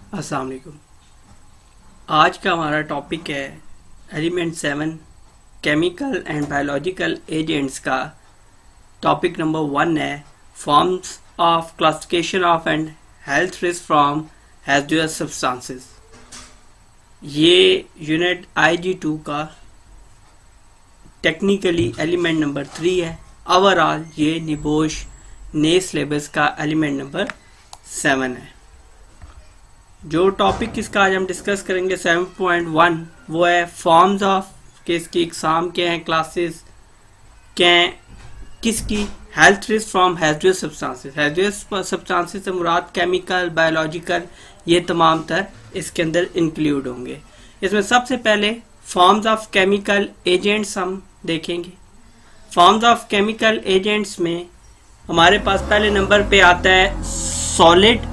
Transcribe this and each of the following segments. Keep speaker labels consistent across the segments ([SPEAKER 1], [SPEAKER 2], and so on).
[SPEAKER 1] अस्सलाम वालेकुम। आज का हमारा टॉपिक है element 7 chemical and biological agents का। टॉपिक नंबर 1 है forms of classification of and health risk from hazardous substances. ये यूनिट IG2 का टेक्निकली एलिमेंट नंबर 3 है। ओवरऑल ये निबोश ने सिलेबस का एलिमेंट नंबर 7 है। जो टॉपिक इसका आज हम डिस्कस करेंगे 7.1 वो है फॉर्म्स ऑफ के इसकी एग्जाम क्या हैं, क्लासेस क्या हैं, किसकी health risk from hazardous substances. Hazardous substances से मुराद केमिकल, बायोलॉजिकल, ये तमाम तर इसके अंदर इंक्लूड होंगे। इसमें सबसे पहले फॉर्म्स ऑफ केमिकल एजेंट्स हम देखेंगे। फॉर्म्स ऑफ केमिकल एजेंट्स में हमारे पास पहले नंबर पे आता है सॉलिड,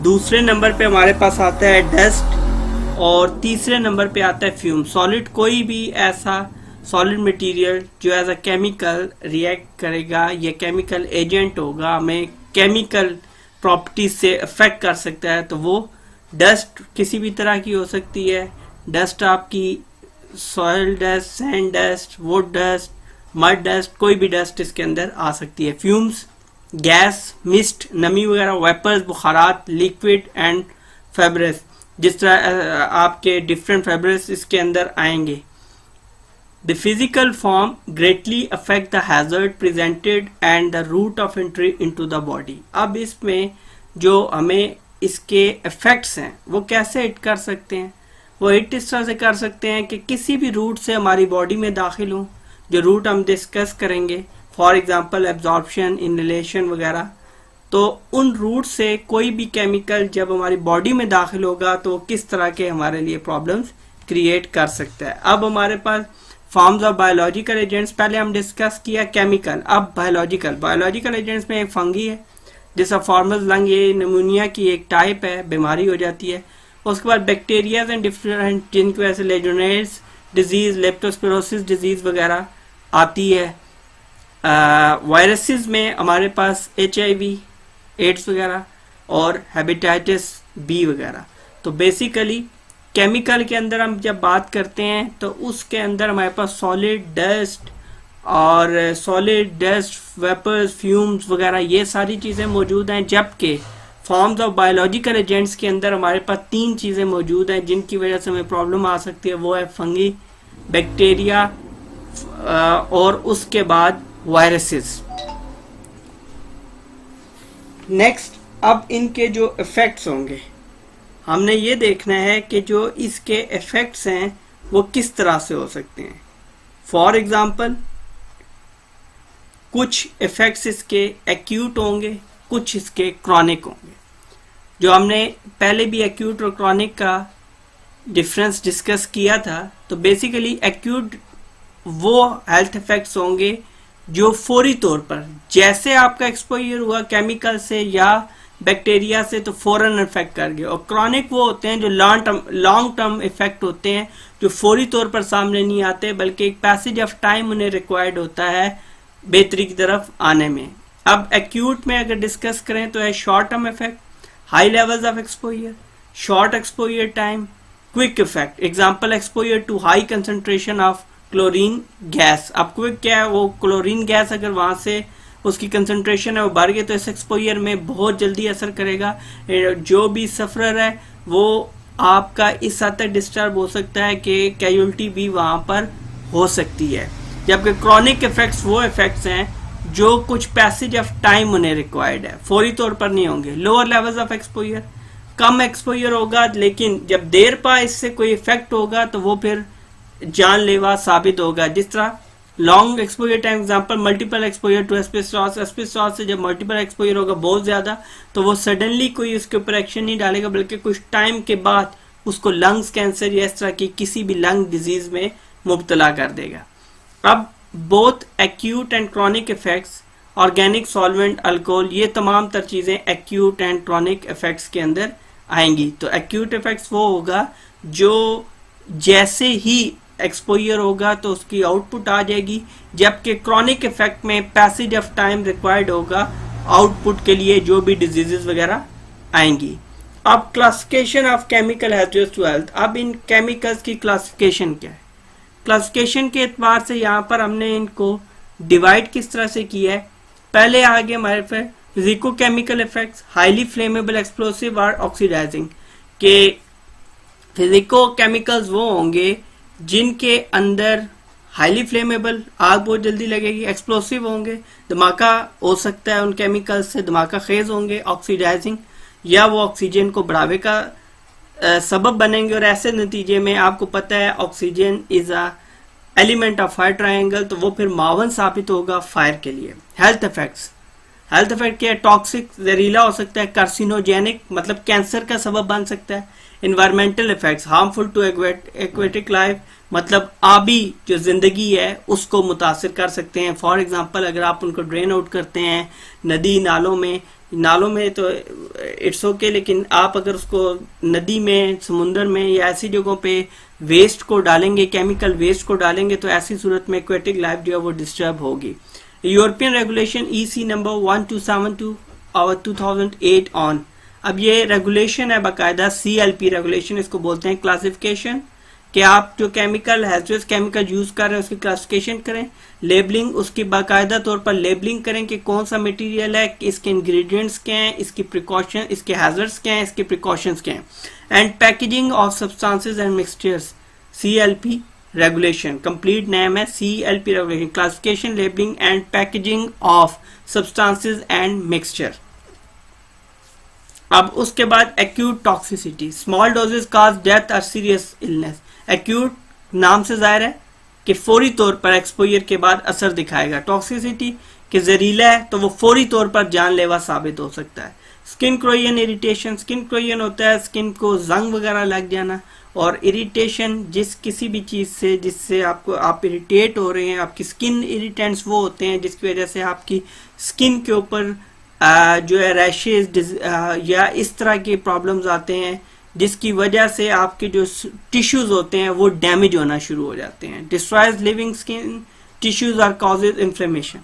[SPEAKER 1] दूसरे नंबर पे हमारे पास आता है डस्ट और तीसरे नंबर पे आता है फ्यूम। सॉलिड कोई भी ऐसा सॉलिड मटेरियल जो एज अ केमिकल रिएक्ट करेगा, ये केमिकल एजेंट होगा, हमें केमिकल प्रॉपर्टीज से अफेक्ट कर सकता है, तो वो डस्ट किसी भी तरह की हो सकती है। डस्ट आपकी soil dust, sand dust, would dust, mud dust, कोई भी डस्ट इसके अंदर आ सकती है। फ्यूम्स गैस, मिस्ट, नमी वगैरह, वेपर्स, बुखारात, लिक्विड एंड फैब्रिस, जिस तरह आपके डिफरेंट फैब्रिस इसके अंदर आएंगे। The physical form greatly affect the hazard presented and the route of entry into the body. अब इसमें जो हमें इसके इफेक्ट्स हैं वो कैसे हिट कर सकते हैं? वो हिट इस तरह से कर सकते हैं कि किसी भी रूट से हमारी बॉडी में दाखिल हो, जो रूट हम डिस्कस करेंगे, फॉर एग्जाम्पल एब्जॉर्प्शन, इनहेलेशन वगैरह, तो उन रूट से कोई भी केमिकल जब हमारी बॉडी में दाखिल होगा तो किस तरह के हमारे लिए प्रॉब्लम्स क्रिएट कर सकता है। अब हमारे पास फॉर्म्स ऑफ बायोलॉजिकल एजेंट्स, पहले हम डिस्कस किया केमिकल, अब बायोलॉजिकल एजेंट्स में एक फंगी है जिसका फॉर्मल लंग, ये निमोनिया की एक टाइप है, बीमारी हो जाती है। उसके बाद बैक्टीरिया एंड डिफरेंट, जिनकी वजह से लेजोनेल्स डिजीज, लेप्टोस्पिरोसिस डिजीज वगैरह आती है। वायरसेस में हमारे पास HIV, एड्स वगैरह और हेपेटाइटिस B वगैरह। तो बेसिकली केमिकल के अंदर हम जब बात करते हैं तो उसके अंदर हमारे पास सॉलिड डस्ट, वेपर्स, फ्यूम्स वगैरह ये सारी चीज़ें मौजूद हैं। जबकि फॉर्म्स ऑफ बायोलॉजिकल एजेंट्स के अंदर हमारे पास 3 चीज़ें मौजूद हैं जिनकी वजह से हमें प्रॉब्लम आ सकती है। वो है फंगी, बैक्टीरिया और उसके बाद वायरसेस। नेक्स्ट, अब इनके जो इफेक्ट्स होंगे हमने ये देखना है कि जो इसके इफेक्ट्स हैं वो किस तरह से हो सकते हैं। फॉर एग्जांपल कुछ इफेक्ट्स इसके एक्यूट होंगे, कुछ इसके क्रॉनिक होंगे। जो हमने पहले भी एक्यूट और क्रॉनिक का डिफरेंस डिस्कस किया था, तो बेसिकली एक्यूट वो हेल्थ इफेक्ट्स होंगे जो फौरी तौर पर, जैसे आपका एक्सपोजर हुआ केमिकल से या बैक्टीरिया से, तो फौरन इफेक्ट कर गए। और क्रॉनिक वो होते हैं जो लॉन्ग टर्म इफेक्ट होते हैं, जो फौरी तौर पर सामने नहीं आते, बल्कि एक पैसेज ऑफ टाइम उन्हें रिक्वायर्ड होता है बेहतरी की तरफ आने में। अब एक्यूट में अगर डिस्कस करें तो है short term effect, high levels of exposure, short exposure time, quick effect. Example, exposure to high concentration of chlorine gas. अब क्विक क्या है? वो क्लोरीन गैस अगर वहां से उसकी कंसंट्रेशन है वो बढ़ गई तो इस एक्सपोजर में बहुत जल्दी असर करेगा। जो भी सफरर है वो आपका इस हद तक डिस्टर्ब हो सकता है कि कैजुअलिटी भी वहां पर हो सकती है। जबकि क्रॉनिक इफेक्ट्स वो इफेक्ट्स हैं जो कुछ पैसेज ऑफ टाइम उन्हें रिक्वायर्ड है, फौरी तौर पर नहीं होंगे। Lower levels of exposure, come exposure होगा, लेकिन जब देर पा इससे कोई इफेक्ट होगा तो वो फिर जानलेवा साबित होगा। जिस तरह long exposure time, example multiple exposure to asbestos से जब मल्टीपल एक्सपोजर होगा बहुत ज्यादा, तो वो सडनली कोई उसके ऊपर एक्शन नहीं डालेगा, बल्कि कुछ टाइम के बाद उसको लंग्स कैंसर या इस तरह की किसी भी लंग डिजीज में मुब्तला कर देगा। अब both acute and chronic effects, organic solvent, alcohol, ये तमाम तर चीजें एक्यूट एंड क्रॉनिक इफेक्ट्स के अंदर आएंगी। तो एक्यूट इफेक्ट्स वो होगा जो जैसे ही एक्सपोजर होगा तो उसकी आउटपुट आ जाएगी, जबकि क्रॉनिक इफेक्ट में पैसेज ऑफ टाइम रिक्वायर्ड होगा आउटपुट के लिए, जो भी डिजीजेस वगैरह आएंगी। अब classification of chemical hazards to health. अब इन केमिकल्स की क्लासिफिकेशन क्या है? क्लासिफिकेशन के एतबार से यहाँ पर हमने इनको डिवाइड किस तरह से किया है। पहले आगे हमारे पास physico-chemical effects, highly flammable, explosive और ऑक्सीडाइजिंग। के फिजिको-केमिकल्स वो होंगे जिनके अंदर हाईली फ्लेमेबल, आग बहुत जल्दी लगेगी, एक्सप्लोसिव होंगे, धमाका हो सकता है उन केमिकल्स से, धमाका खेज होंगे, ऑक्सीडाइजिंग या वो ऑक्सीजन को बढ़ावे का सबब बनेंगे। और ऐसे नतीजे में आपको पता है oxygen is a element of fire triangle, तो वो फिर मावन साबित होगा फायर के लिए। हेल्थ इफेक्ट्स, हेल्थ इफेक्ट क्या है? टॉक्सिक, जहरीला हो सकता है, कार्सिनोजेनिक मतलब कैंसर का सबब बन सकता है। Environmental effects, harmful to aquatic life मतलब आबी जो जिंदगी है उसको मुतासिर कर सकते हैं। फॉर एग्जांपल अगर आप उनको ड्रेन आउट करते हैं नदी नालों में तो इट्स ओके, लेकिन आप अगर उसको नदी में, समुंदर में या ऐसी जगहों पे वेस्ट को डालेंगे, केमिकल वेस्ट को डालेंगे, तो ऐसी सूरत में एक्वेटिक लाइफ जो है वो डिस्टर्ब होगी। यूरोपियन रेगुलेशन EC नंबर 1272 और 2008 ऑन। अब ये रेगुलेशन है बाकायदा, CLP रेगुलेशन इसको बोलते हैं, क्लासिफिकेशन, कि आप जो केमिकल हैजर्स केमिकल यूज कर रहे हैं उसकी क्लासिफिकेशन करें। लेबलिंग, उसकी बाकायदा तौर पर लेबलिंग करें कि कौन सा मटेरियल है, इसके इंग्रेडिएंट्स क्या हैं, इसकी प्रिकॉशन, इसके हैजर्ड्स क्या हैं, इसके प्रिकॉशंस क्या हैं। And packaging of substances and mixtures, CLP regulation, complete name है CLP regulation, classification, labelling and packaging of substances and mixture. अब उसके बाद एक्यूट टॉक्सिसिटी, स्मॉल डोजेस काज डेथ और सीरियस इलनेस। एक्यूट नाम से जाहिर है कि फौरी तौर पर एक्सपोजर के बाद असर दिखाएगा। टॉक्सिसिटी कि जहरीला है तो वो फौरी तौर पर जानलेवा साबित हो सकता है। स्किन क्रोयन इरिटेशन, स्किन क्रोयन होता है स्किन को जंग वगैरह लग जाना, और इरिटेशन जिस किसी भी चीज से जिससे आप इरिटेट हो रहे हैं, आपकी स्किन इरिटेंट्स वो होते हैं जिसकी वजह से आपकी स्किन के ऊपर जो है रैशेज या इस तरह के प्रॉब्लम्स आते हैं, जिसकी वजह से आपके जो टिश्यूज होते हैं वो डैमेज होना शुरू हो जाते हैं। डिस्ट्रॉयज लिविंग स्किन टिश्यूज और causes inflammation.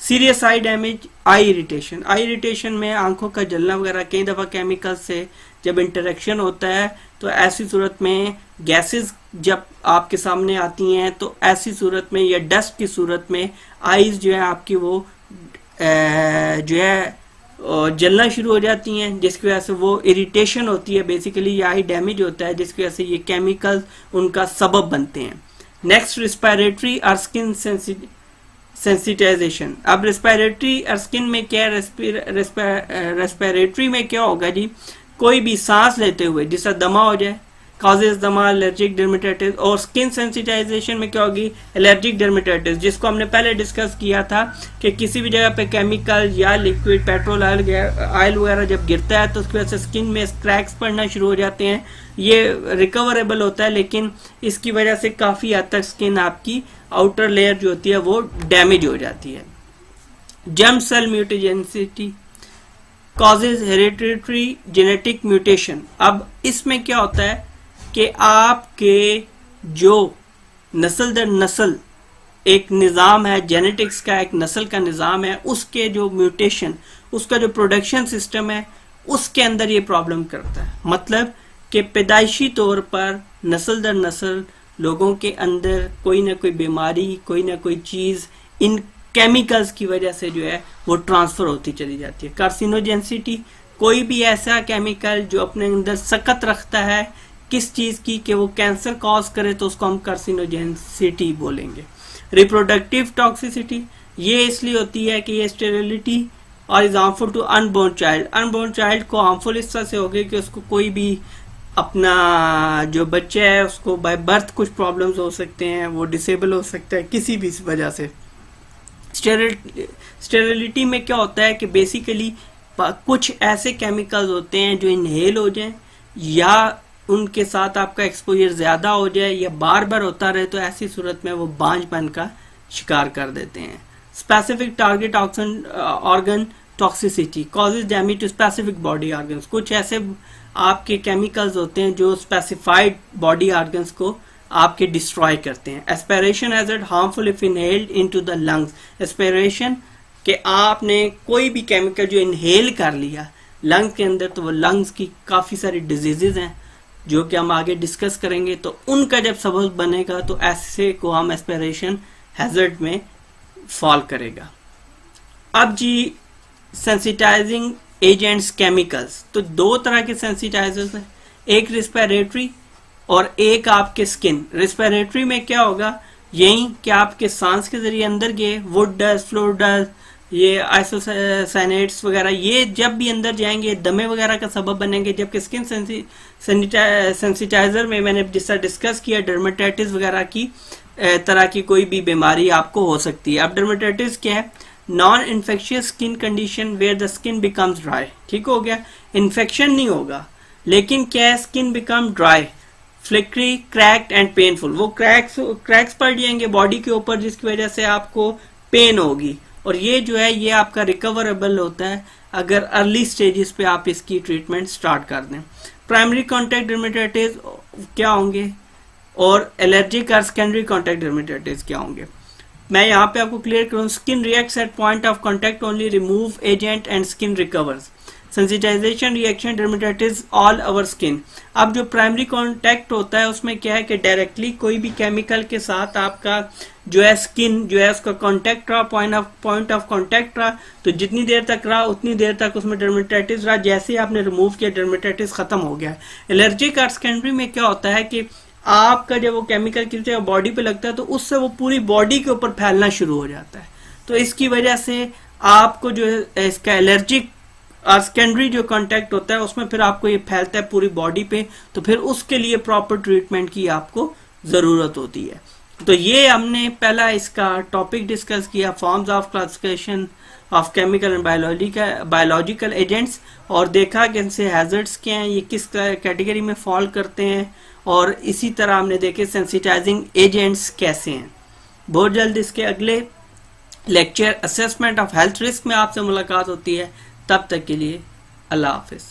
[SPEAKER 1] Serious I damage, I irritation, I irritation में आंखों का जलना वगैरह, कई दफ़ा केमिकल से जब इंटरेक्शन होता है तो ऐसी सूरत में गैसेस जब आपके सामने आती हैं तो ऐसी सूरत में या डस्ट की सूरत में आईज जो है आपकी वो जो है जलना शुरू हो जाती हैं, जिसकी वजह से वो इरिटेशन होती है, बेसिकली ये आई डैमेज होता है, जिसकी वजह से ये केमिकल्स उनका सबब बनते हैं। नेक्स्ट रिस्पायरेटरी और स्किन सेंसिटाइजेशन। अब रिस्पायरेटरी और स्किन में क्या है? रेस्पिरेटरी में क्या होगा जी? कोई भी सांस लेते हुए जिसका दमा हो जाए, कॉजेज दमा, एलर्जिक डर्मेटाइटिस। और स्किन सेंसिटाइजेशन में क्या होगी? एलर्जिक डर्मेटाइटिस, जिसको हमने पहले डिस्कस किया था कि किसी भी जगह पे केमिकल या लिक्विड पेट्रोल ऑयल वगैरह जब गिरता है तो उसकी वजह से स्किन में क्रैक्स पड़ना शुरू हो जाते हैं। ये रिकवरेबल होता है, लेकिन इसकी वजह से काफ़ी हद तक स्किन आपकी आउटर लेयर जो होती है वो डैमेज हो जाती है। Germ cell mutagenicity causes hereditary genetic mutation. अब इसमें क्या होता है कि आपके जो नस्ल दर नस्ल एक निज़ाम है, जेनेटिक्स का एक नस्ल का निज़ाम है, उसके जो म्यूटेशन, उसका जो प्रोडक्शन सिस्टम है उसके अंदर ये प्रॉब्लम करता है। मतलब कि पैदाइशी तौर पर नस्ल दर नस्ल लोगों के अंदर कोई ना कोई बीमारी, कोई ना कोई चीज़ इन केमिकल्स की वजह से जो है वो ट्रांसफ़र होती चली जाती है। कार्सिनोजेंसिटी, कोई भी ऐसा केमिकल जो अपने अंदर सकत रखता है किस चीज़ की कि वो कैंसर कॉज करे तो उसको हम कार्सिनोजेंसिटी बोलेंगे। रिप्रोडक्टिव टॉक्सिसिटी, ये इसलिए होती है कि ये स्टेरिलिटी और is harmful to unborn child. Unborn child को हार्मफुल इस तरह से होगी कि उसको कोई भी अपना जो बच्चा है उसको बाय बर्थ कुछ प्रॉब्लम्स हो सकते हैं, वो डिसेबल हो सकता है किसी भी वजह से। स्टेरिलिटी में क्या होता है कि बेसिकली कुछ ऐसे केमिकल्स होते हैं जो इनहेल हो जाएं या उनके साथ आपका एक्सपोजर ज़्यादा हो जाए या बार बार होता रहे तो ऐसी सूरत में वो बांझपन का शिकार कर देते हैं। Specific target organ toxicity causes damage to specific body organs. कुछ ऐसे आपके केमिकल्स होते हैं जो स्पेसिफाइड बॉडी ऑर्गन्स को आपके डिस्ट्रॉय करते हैं। Aspiration hazard harmful if inhaled into the lungs. Aspiration कि आपने कोई भी केमिकल जो इनहेल कर लिया लंग्स के अंदर, तो वो लंग्स की काफ़ी सारी डिजीजेज हैं जो कि हम आगे डिस्कस करेंगे। तो उनका जब सबब बनेगा तो ऐसे को हम एस्पिरेशन हैजर्ड में फॉल करेगा। अब जी सेंसिटाइजिंग एजेंट्स केमिकल्स, तो दो तरह के सेंसिटाइजर्स हैं, एक रिस्पिरेटरी और एक आपके स्किन। रिस्पिरेटरी में क्या होगा, यही कि आपके सांस के जरिए अंदर गए, वुड डस्ट, फ्लोर डस्ट, ये आइसोसाइनेट्स वगैरह, ये जब भी अंदर जाएंगे दमे वगैरह का सबब बनेंगे। जबकि स्किन सेंसिटाइजर में मैंने जिस तरह डिस्कस किया, डर्मेटाइटिस वगैरह की तरह की कोई भी बीमारी आपको हो सकती है। अब डर्मेटाइटिस क्या है, non infectious skin condition where the skin becomes dry. ठीक हो गया, इन्फेक्शन नहीं होगा लेकिन क्या है, skin become dry, flickery, cracked and painful. वो क्रैक्स पड़ जाएंगे बॉडी के ऊपर जिसकी वजह से आपको पेन होगी, और ये जो है ये आपका रिकवरेबल होता है अगर अर्ली स्टेजेस पे आप इसकी ट्रीटमेंट स्टार्ट कर दें। प्राइमरी कॉन्टैक्ट डर्मेटाइटिस क्या होंगे और एलर्जिक और सेकेंडरी कॉन्टैक्ट डर्मेटाइटिस क्या होंगे, मैं यहाँ पे आपको क्लियर करूँ। Skin reacts at point of contact only, remove agent and skin recovers. Sensitisation reaction dermatitis all over skin. अब जो प्राइमरी कांटेक्ट होता है उसमें क्या है कि डायरेक्टली कोई भी केमिकल के साथ आपका जो है स्किन जो है उसका कांटेक्ट रहा, पॉइंट ऑफ कांटेक्ट रहा, तो जितनी देर तक रहा उतनी देर तक उसमें डर्मेटाइटिस रहा। जैसे ही आपने रिमूव किया डर्मेटाइटिस खत्म हो गया। एलर्जिक और सेकेंडरी में क्या होता है कि आपका जब वो केमिकल किसी बॉडी पे लगता है तो उससे वो पूरी बॉडी के ऊपर फैलना शुरू हो जाता है, तो इसकी वजह से आपको जो है इसका एलर्जिक और सेकेंडरी जो कांटेक्ट होता है उसमें फिर आपको ये फैलता है पूरी बॉडी पे, तो फिर उसके लिए प्रॉपर ट्रीटमेंट की आपको जरूरत होती है। तो ये हमने पहला इसका टॉपिक डिस्कस किया, forms of classification of chemical and biological agents, और देखा कि इनसे हैजर्ड्स क्या हैं, ये किस कैटेगरी में फॉल करते हैं, और इसी तरह हमने देखे सेंसिटाइजिंग एजेंट्स कैसे हैं। बहुत जल्द इसके अगले lecture assessment of health risk में आपसे मुलाकात होती है। तब तक के लिए अल्लाह हाफिज।